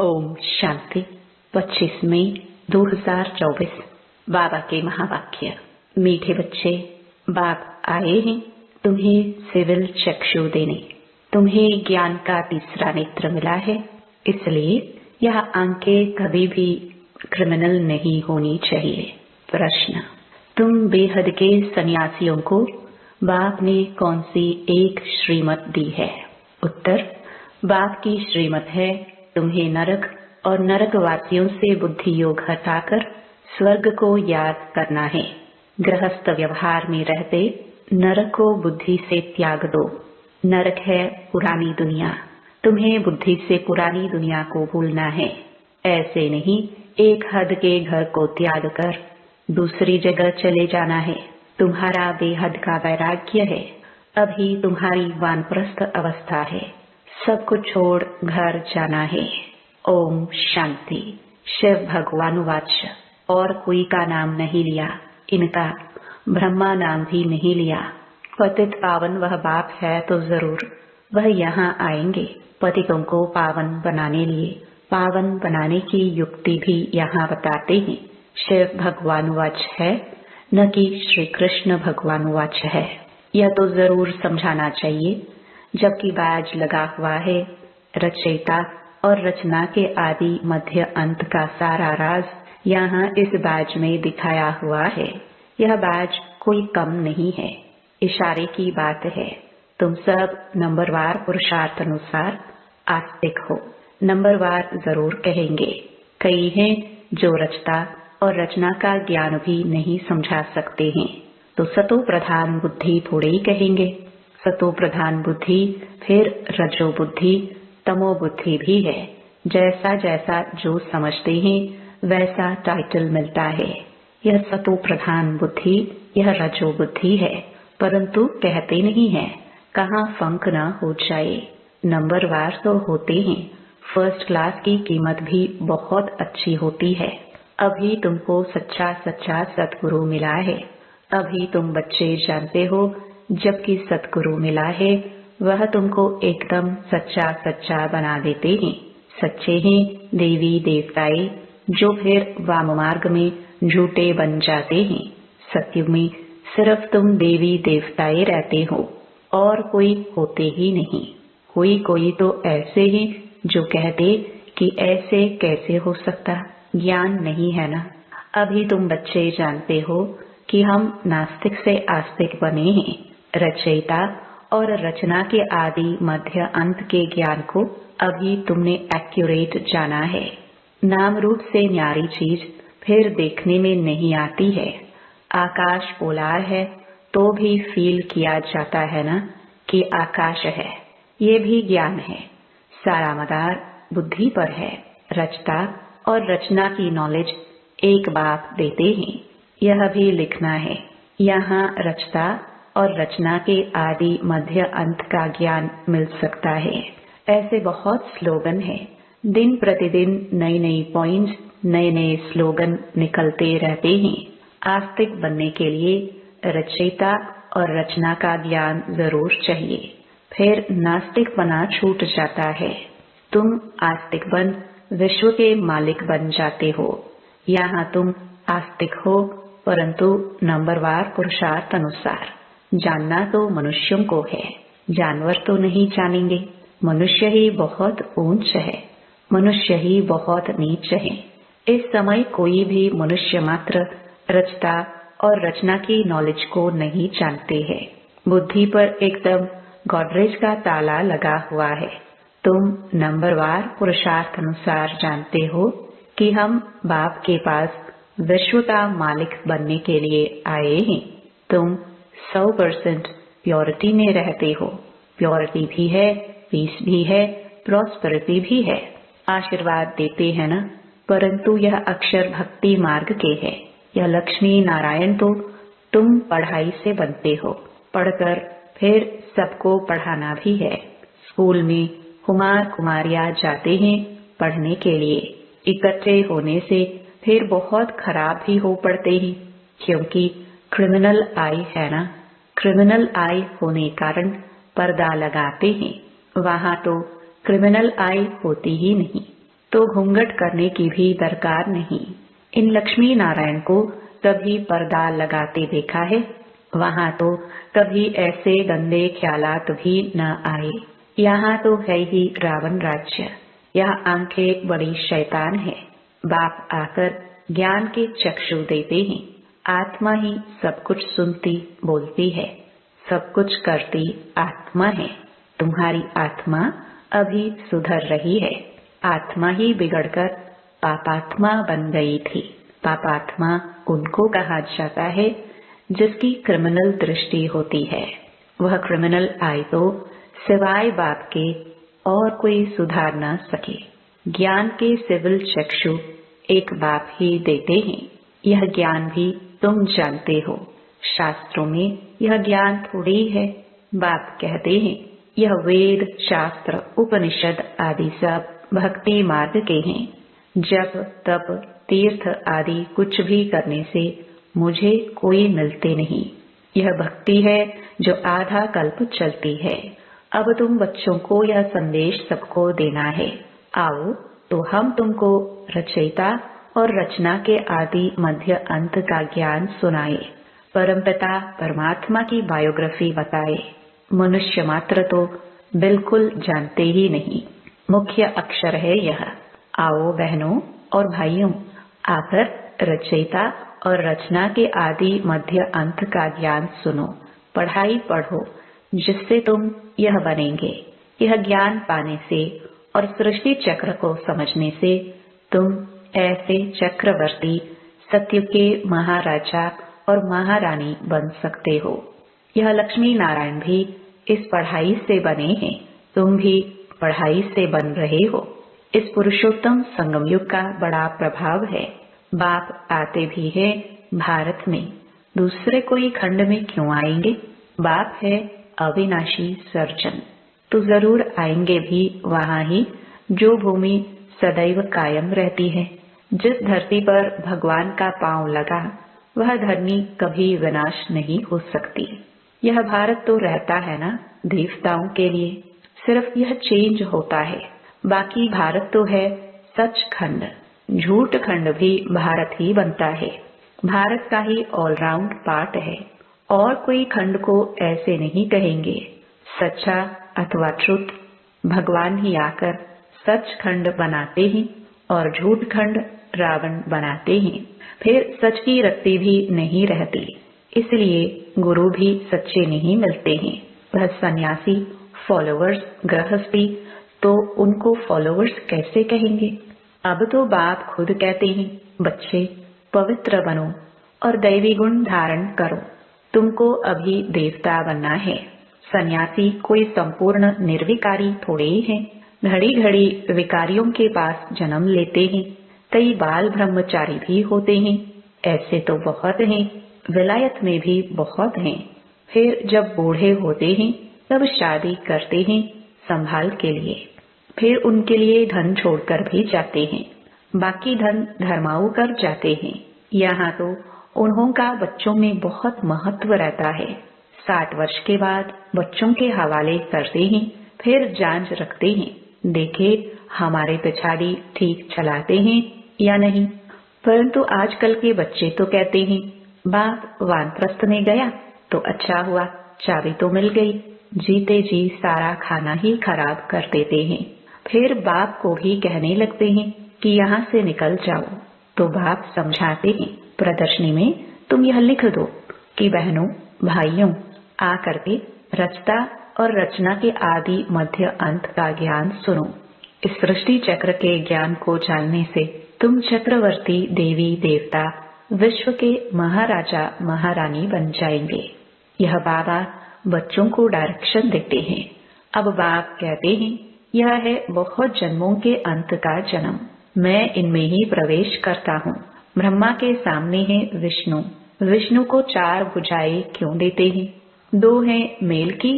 ओम शांति 25 मई 2024। बाबा के महावाक्य। मीठे बच्चे, बाप आए हैं तुम्हें सिविल चक्षु देने। तुम्हें ज्ञान का तीसरा नेत्र मिला है, इसलिए यह आंखें कभी भी क्रिमिनल नहीं होनी चाहिए। प्रश्न, तुम बेहद के सन्यासियों को बाप ने कौन सी एक श्रीमत दी है? उत्तर, बाप की श्रीमत है तुम्हें नरक और नरकवासियों से बुद्धि योग हटाकर स्वर्ग को याद करना है। गृहस्थ व्यवहार में रहते नरक को बुद्धि से त्याग दो। नरक है पुरानी दुनिया, तुम्हें बुद्धि से पुरानी दुनिया को भूलना है। ऐसे नहीं एक हद के घर को त्याग कर दूसरी जगह चले जाना है। तुम्हारा बेहद का वैराग्य है, अभी तुम्हारी वानप्रस्थ अवस्था है। सब कुछ छोड़ घर जाना है। ओम शांति। शिव भगवान वाच, और कोई का नाम नहीं लिया, इनका ब्रह्मा नाम भी नहीं लिया। पतित पावन वह बाप है तो जरूर वह यहाँ आएंगे पतितों को पावन बनाने लिए। पावन बनाने की युक्ति भी यहाँ बताते हैं। शिव भगवान वाच है, न कि श्री कृष्ण भगवान वाच है। यह तो जरूर समझाना चाहिए, जबकि बाज लगा हुआ है। रचयिता और रचना के आदि मध्य अंत का सारा राज यहाँ इस बाज में दिखाया हुआ है। यह बाज कोई कम नहीं है, इशारे की बात है। तुम सब नंबरवार पुरुषार्थ अनुसार आस्तिक हो। नंबरवार जरूर कहेंगे। कई हैं जो रचता और रचना का ज्ञान भी नहीं समझा सकते हैं, तो सतो प्रधान बुद्धि थोड़े ही कहेंगे। सतो प्रधान बुद्धि, फिर रजो बुद्धि, तमो बुद्धि भी है। जैसा जैसा जो समझते हैं वैसा टाइटल मिलता है। यह सतो प्रधान बुद्धि, यह रजो बुद्धि है, परंतु कहते नहीं है, कहाँ फंक न हो जाए। नंबरवार तो होते हैं। फर्स्ट क्लास की कीमत भी बहुत अच्छी होती है। अभी तुमको सच्चा सच्चा सतगुरु मिला है। अभी तुम बच्चे जानते हो, जबकि सतगुरु मिला है वह तुमको एकदम सच्चा सच्चा बना देते हैं। सच्चे हैं देवी देवताएं, जो फिर वाम मार्ग में झूठे बन जाते हैं। सत्युग में सिर्फ तुम देवी देवताएं रहते हो और कोई होते ही नहीं। कोई कोई तो ऐसे हैं जो कहते कि ऐसे कैसे हो सकता, ज्ञान नहीं है ना। अभी तुम बच्चे जानते हो कि हम नास्तिक से आस्तिक बने हैं। रचयिता और रचना के आदि मध्य अंत के ज्ञान को अभी तुमने एक्यूरेट जाना है। नाम रूप से न्यारी चीज फिर देखने में नहीं आती है। आकाश पोलार है तो भी फील किया जाता है ना कि आकाश है। ये भी ज्ञान है। सारा मदार बुद्धि पर है। रचता और रचना की नॉलेज एक बाप देते हैं। यह भी लिखना है, यहाँ रचता और रचना के आदि मध्य अंत का ज्ञान मिल सकता है। ऐसे बहुत स्लोगन है। दिन प्रतिदिन नई नई पॉइंट्स, नए नए स्लोगन निकलते रहते हैं। आस्तिक बनने के लिए रचयिता और रचना का ज्ञान जरूर चाहिए, फिर नास्तिक बना छूट जाता है। तुम आस्तिक बन विश्व के मालिक बन जाते हो। यहाँ तुम आस्तिक हो, परंतु नंबरवार पुरुषार्थ अनुसार। जानना तो मनुष्यों को है, जानवर तो नहीं जानेंगे। मनुष्य ही बहुत ऊंच है, मनुष्य ही बहुत नीच है। इस समय कोई भी मनुष्य मात्र रचता और रचना की नॉलेज को नहीं जानते हैं। बुद्धि पर एकदम गॉडरेज का ताला लगा हुआ है। तुम नंबरवार पुरुषार्थ अनुसार जानते हो कि हम बाप के पास विश्व का मालिक बनने के लिए आए हैं। तुम 100% प्योरिटी में रहते हो। प्योरिटी भी है, पीस भी है, प्रॉस्पेरिटी भी है। आशीर्वाद देते हैं ना, परंतु यह अक्षर भक्ति मार्ग के है। यह लक्ष्मी नारायण तो तुम पढ़ाई से बनते हो। पढ़कर फिर सबको पढ़ाना भी है। स्कूल में कुमार कुमारियां जाते हैं पढ़ने के लिए। इकट्ठे होने से फिर बहुत खराब भी हो पड़ते हैं, क्योंकि क्रिमिनल आई है ना। क्रिमिनल आई होने कारण पर्दा लगाते हैं। वहाँ तो क्रिमिनल आई होती ही नहीं। तो घूंघट करने की भी दरकार नहीं। इन लक्ष्मी नारायण को कभी पर्दा लगाते देखा है? वहाँ तो कभी ऐसे गंदे ख्यालात भी न आए। यहाँ तो है ही रावण राज्य। यह आंखें बड़ी शैतान है। बाप आकर ज्ञान के चक्षु देते हैं। आत्मा ही सब कुछ सुनती बोलती है, सब कुछ करती आत्मा है। तुम्हारी आत्मा अभी सुधर रही है। आत्मा ही बिगड़कर पापात्मा बन गई थी। पापात्मा उनको कहा जाता है जिसकी क्रिमिनल दृष्टि होती है। वह क्रिमिनल आए तो सिवाय बाप के और कोई सुधार न सके। ज्ञान के सिविल चक्षु एक बाप ही देते हैं। यह ज्ञान भी तुम जानते हो। शास्त्रों में यह ज्ञान थोड़ी है। बाप कहते हैं यह वेद शास्त्र उपनिषद आदि सब भक्ति मार्ग के हैं। जप तप तीर्थ आदि कुछ भी करने से मुझे कोई मिलते नहीं। यह भक्ति है जो आधा कल्प चलती है। अब तुम बच्चों को यह संदेश सबको देना है। आओ तो हम तुमको रचयिता और रचना के आदि मध्य अंत का ज्ञान सुनाए। परमपिता परमात्मा की बायोग्राफी बताए। मनुष्य मात्र तो बिल्कुल जानते ही नहीं। मुख्य अक्षर है यह। आओ बहनों और भाइयों, आकर रचयिता और रचना के आदि मध्य अंत का ज्ञान सुनो। पढ़ाई पढ़ो जिससे तुम यह बनेंगे। यह ज्ञान पाने से और सृष्टि चक्र को समझने से तुम ऐसे चक्रवर्ती सत्य के महाराजा और महारानी बन सकते हो। यह लक्ष्मी नारायण भी इस पढ़ाई से बने हैं। तुम भी पढ़ाई से बन रहे हो। इस पुरुषोत्तम संगम युग का बड़ा प्रभाव है। बाप आते भी है भारत में, दूसरे कोई खंड में क्यों आएंगे? बाप है अविनाशी सर्जन, तो जरूर आएंगे भी वहाँ ही जो भूमि सदैव कायम रहती है। जिस धरती पर भगवान का पांव लगा वह धरनी कभी विनाश नहीं हो सकती। यह भारत तो रहता है ना देवताओं के लिए, सिर्फ यह चेंज होता है। बाकी भारत तो है सच खंड। झूठ खंड भी भारत ही बनता है। भारत का ही ऑलराउंड पार्ट है। और कोई खंड को ऐसे नहीं कहेंगे। सच्चा अथवा ट्रुथ भगवान ही आकर सच खंड बनाते हैं और झूठ खंड रावण बनाते हैं। फिर सच की रत्ती भी नहीं रहती। इसलिए गुरु भी सच्चे नहीं मिलते हैं। वह सन्यासी फॉलोअर्स गृहस्थी तो उनको फॉलोअर्स कैसे कहेंगे? अब तो बाप खुद कहते हैं बच्चे पवित्र बनो और दैवी गुण धारण करो। तुमको अभी देवता बनना है। सन्यासी कोई संपूर्ण निर्विकारी थोड़े ही है। घड़ी घड़ी विकारियों के पास जन्म लेते हैं। कई बाल ब्रह्मचारी भी होते हैं। ऐसे तो बहुत हैं। विलायत में भी बहुत हैं। फिर जब बूढ़े होते हैं तब शादी करते हैं संभाल के लिए। फिर उनके लिए धन छोड़कर भी जाते हैं। बाकी धन धर्माऊ कर जाते हैं। यहाँ तो उन्हों का बच्चों में बहुत महत्व रहता है। 60 वर्ष के बाद बच्चों के हवाले करते हैं। फिर जांच रखते हैं, देखे हमारे पिछाड़ी ठीक चलाते हैं या नहीं। परंतु आजकल के बच्चे तो कहते हैं बाप वानप्रस्थ में गया तो अच्छा हुआ, चाबी तो मिल गई। जीते जी सारा खाना ही खराब कर देते हैं। फिर बाप को भी कहने लगते हैं कि यहाँ से निकल जाओ। तो बाप समझाते हैं प्रदर्शनी में तुम यह लिख दो कि बहनों भाइयों आ करके रचता और रचना के आदि मध्य अंत का ज्ञान सुनो। इस सृष्टि चक्र के ज्ञान को जानने से तुम चक्रवर्ती देवी देवता विश्व के महाराजा महारानी बन जाएंगे। यह बाबा बच्चों को डायरेक्शन देते हैं। अब बाप कहते हैं यह है बहुत जन्मों के अंत का जन्म। मैं इनमें ही प्रवेश करता हूँ। ब्रह्मा के सामने है विष्णु। विष्णु को 4 भुजाएं क्यों देते हैं? 2 हैं मेल की,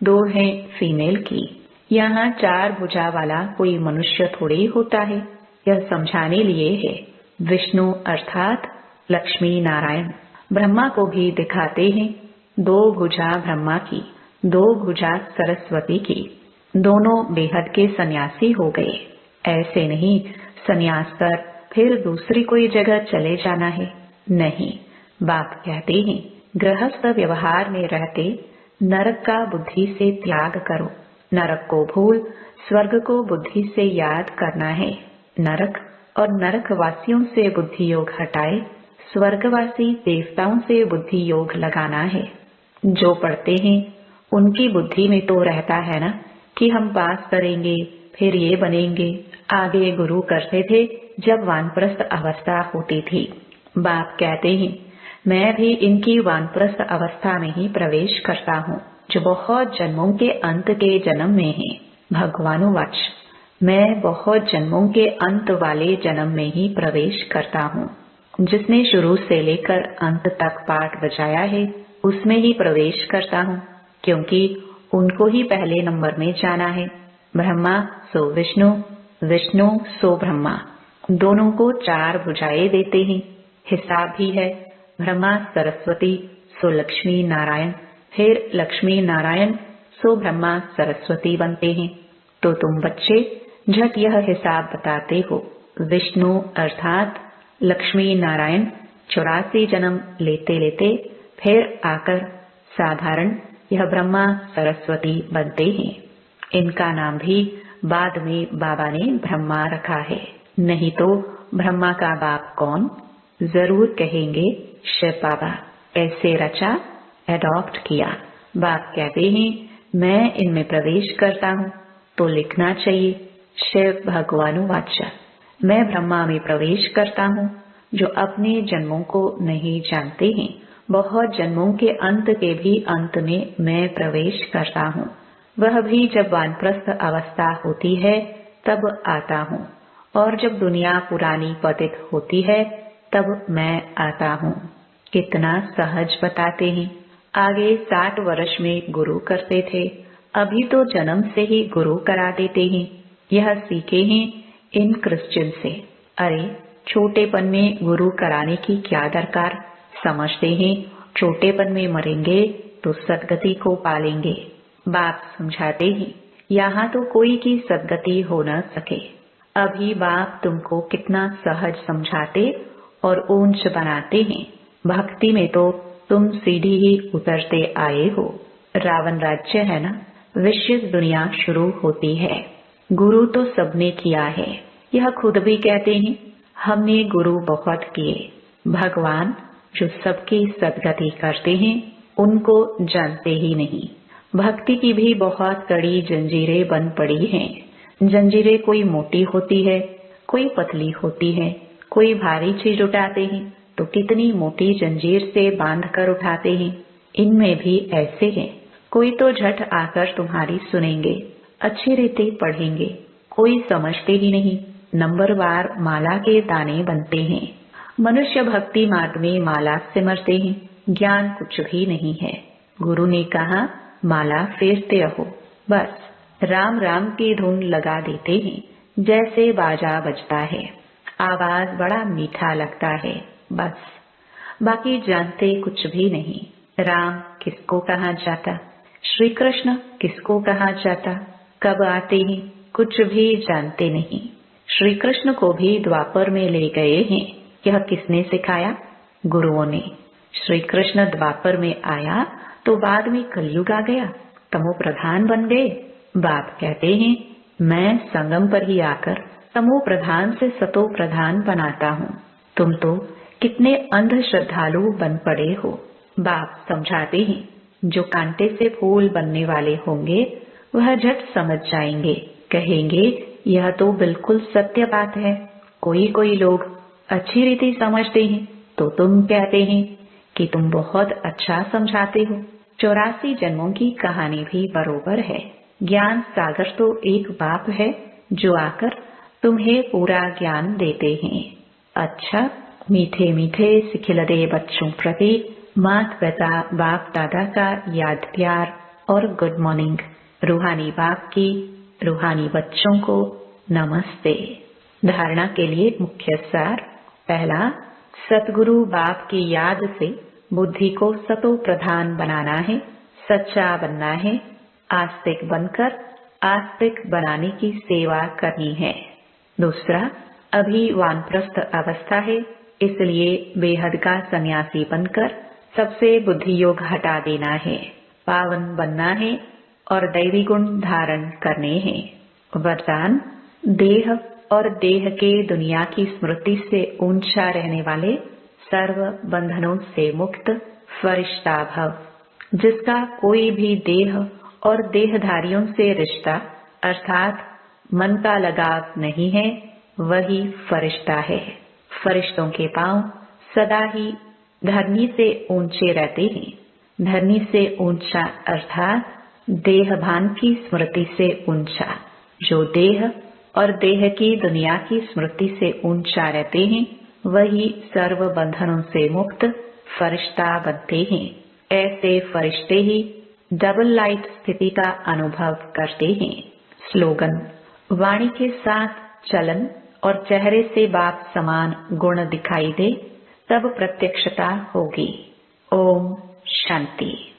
2 हैं फीमेल की। यहाँ 4 भुजा वाला कोई मनुष्य थोड़ी होता है। यह समझाने लिए है। विष्णु अर्थात लक्ष्मी नारायण ब्रह्मा को भी दिखाते हैं 2 भुजा ब्रह्मा की, 2 भुजा सरस्वती की। दोनों बेहद के सन्यासी हो गए। ऐसे नहीं संन्यास कर फिर दूसरी कोई जगह चले जाना है। नहीं, बाप कहते हैं गृहस्थ व्यवहार में रहते नरक का बुद्धि से त्याग करो। नरक को भूल स्वर्ग को बुद्धि से याद करना है। नरक और नरक वासियों से बुद्धि योग हटाए स्वर्गवासी देवताओं से बुद्धि योग लगाना है। जो पढ़ते हैं उनकी बुद्धि में तो रहता है ना कि हम पास करेंगे, फिर ये बनेंगे। आगे गुरु करते थे जब वानप्रस्थ अवस्था होती थी। बाप कहते हैं मैं भी इनकी वानप्रस्थ अवस्था में ही प्रवेश करता हूँ, जो बहुत जन्मों के अंत के जन्म में है। भगवानुवाच, मैं बहुत जन्मों के अंत वाले जन्म में ही प्रवेश करता हूँ। जिसने शुरू से लेकर अंत तक पाठ बजाया है उसमें ही प्रवेश करता हूँ, क्योंकि उनको ही पहले नंबर में जाना है। ब्रह्मा सो विष्णु, विष्णु सो ब्रह्मा, दोनों को 4 भुजाएं देते हैं। हिसाब भी है, ब्रह्मा सरस्वती सो लक्ष्मी नारायण, फिर लक्ष्मी नारायण सो ब्रह्मा सरस्वती बनते हैं। तो तुम बच्चे झट यह हिसाब बताते हो। विष्णु अर्थात लक्ष्मी नारायण 84 जन्म लेते लेते फिर आकर साधारण यह ब्रह्मा सरस्वती बनते हैं। इनका नाम भी बाद में बाबा ने ब्रह्मा रखा है, नहीं तो ब्रह्मा का बाप कौन? जरूर कहेंगे शिव बाबा। ऐसे रचा, एडॉप्ट किया। बाप कहते हैं मैं इनमें प्रवेश करता हूँ, तो लिखना चाहिए शिव भगवानुवाच, मैं ब्रह्मा में प्रवेश करता हूँ। जो अपने जन्मों को नहीं जानते हैं, बहुत जन्मों के अंत के भी अंत में मैं प्रवेश करता हूँ। वह भी जब वानप्रस्थ अवस्था होती है तब आता हूँ, और जब दुनिया पुरानी पतित होती है तब मैं आता हूँ। कितना सहज बताते हैं। आगे 60 वर्ष में गुरु करते थे, अभी तो जन्म से ही गुरु करा देते हैं। यह सीखे हैं इन क्रिश्चियन से। अरे छोटेपन में गुरु कराने की क्या दरकार? समझते हैं छोटेपन में मरेंगे तो सदगति को पालेंगे। बाप समझाते हैं यहाँ तो कोई की सदगति हो न सके। अभी बाप तुमको कितना सहज समझाते और ऊंच बनाते हैं। भक्ति में तो तुम सीढ़ी ही उतरते आए हो। रावण राज्य है ना, विश्व दुनिया शुरू होती है। गुरु तो सबने किया है, यह खुद भी कहते हैं हमने गुरु बहुत किए। भगवान जो सबकी सदगति करते हैं उनको जानते ही नहीं। भक्ति की भी बहुत कड़ी जंजीरें बन पड़ी हैं। जंजीरें कोई मोटी होती है, कोई पतली होती है। कोई भारी चीज उठाते हैं तो कितनी मोटी जंजीर से बांध कर उठाते हैं। इनमें भी ऐसे हैं, कोई तो झट आकर तुम्हारी सुनेंगे, अच्छी रीति पढ़ेंगे, कोई समझते ही नहीं। नंबरवार माला के दाने बनते हैं। मनुष्य भक्ति मार्ग में माला सिमरते हैं, ज्ञान कुछ भी नहीं है। गुरु ने कहा माला फेरते रहो, बस राम राम की धुन लगा देते हैं, जैसे बाजा बजता है। आवाज बड़ा मीठा लगता है, बस बाकी जानते कुछ भी नहीं। राम किसको कहा जाता, श्री कृष्ण किसको कहा जाता, कब आते हैं कुछ भी जानते नहीं। श्री कृष्ण को भी द्वापर में ले गए हैं, यह किसने सिखाया? गुरुओं ने। श्री कृष्ण द्वापर में आया तो बाद में कलयुग आ गया, तमो प्रधान बन गए। बाप कहते हैं मैं संगम पर ही आकर तमो प्रधान से सतो प्रधान बनाता हूँ। तुम तो कितने अंध श्रद्धालु बन पड़े हो। बाप समझाते हैं जो कांटे से फूल बनने वाले होंगे वह झट समझ जाएंगे, कहेंगे यह तो बिल्कुल सत्य बात है। कोई कोई लोग अच्छी रीति समझते हैं तो तुम कहते हैं कि तुम बहुत अच्छा समझाते हो। 84 जन्मों की कहानी भी बरोबर है। ज्ञान सागर तो एक बाप है जो आकर तुम्हें पूरा ज्ञान देते हैं। अच्छा, मीठे मीठे सिखिलदे बच्चों प्रति माता पिता बाप दादा का याद प्यार और गुड मॉर्निंग। रूहानी बाप की रूहानी बच्चों को नमस्ते। धारणा के लिए मुख्य सार। पहला, सतगुरु बाप की याद से बुद्धि को सतो प्रधान बनाना है, सच्चा बनना है, आस्तिक बनकर आस्तिक बनाने की सेवा करनी है। दूसरा, अभी वानप्रस्थ अवस्था है, इसलिए बेहद का सन्यासी बनकर सबसे बुद्धि योग हटा देना है, पावन बनना है और दैवी गुण धारण करने हैं। वरदान, देह और देह के दुनिया की स्मृति से ऊंचा रहने वाले सर्व बंधनों से मुक्त फरिश्ता भव। जिसका कोई भी देह और देहधारियों से रिश्ता अर्थात मन का लगाव नहीं है, वही फरिश्ता है। फरिश्तों के पांव सदा ही धरनी से ऊंचे रहते हैं। धरनी से ऊंचा अर्थात देह भान की स्मृति से ऊंचा। जो देह और देह की दुनिया की स्मृति से ऊंचा रहते हैं, वही सर्व बंधनों से मुक्त फरिश्ता बनते हैं। ऐसे फरिश्ते ही डबल लाइट स्थिति का अनुभव करते हैं। स्लोगन, वाणी के साथ चलन और चेहरे से बाप समान गुण दिखाई दे, तब प्रत्यक्षता होगी। ओम शांति।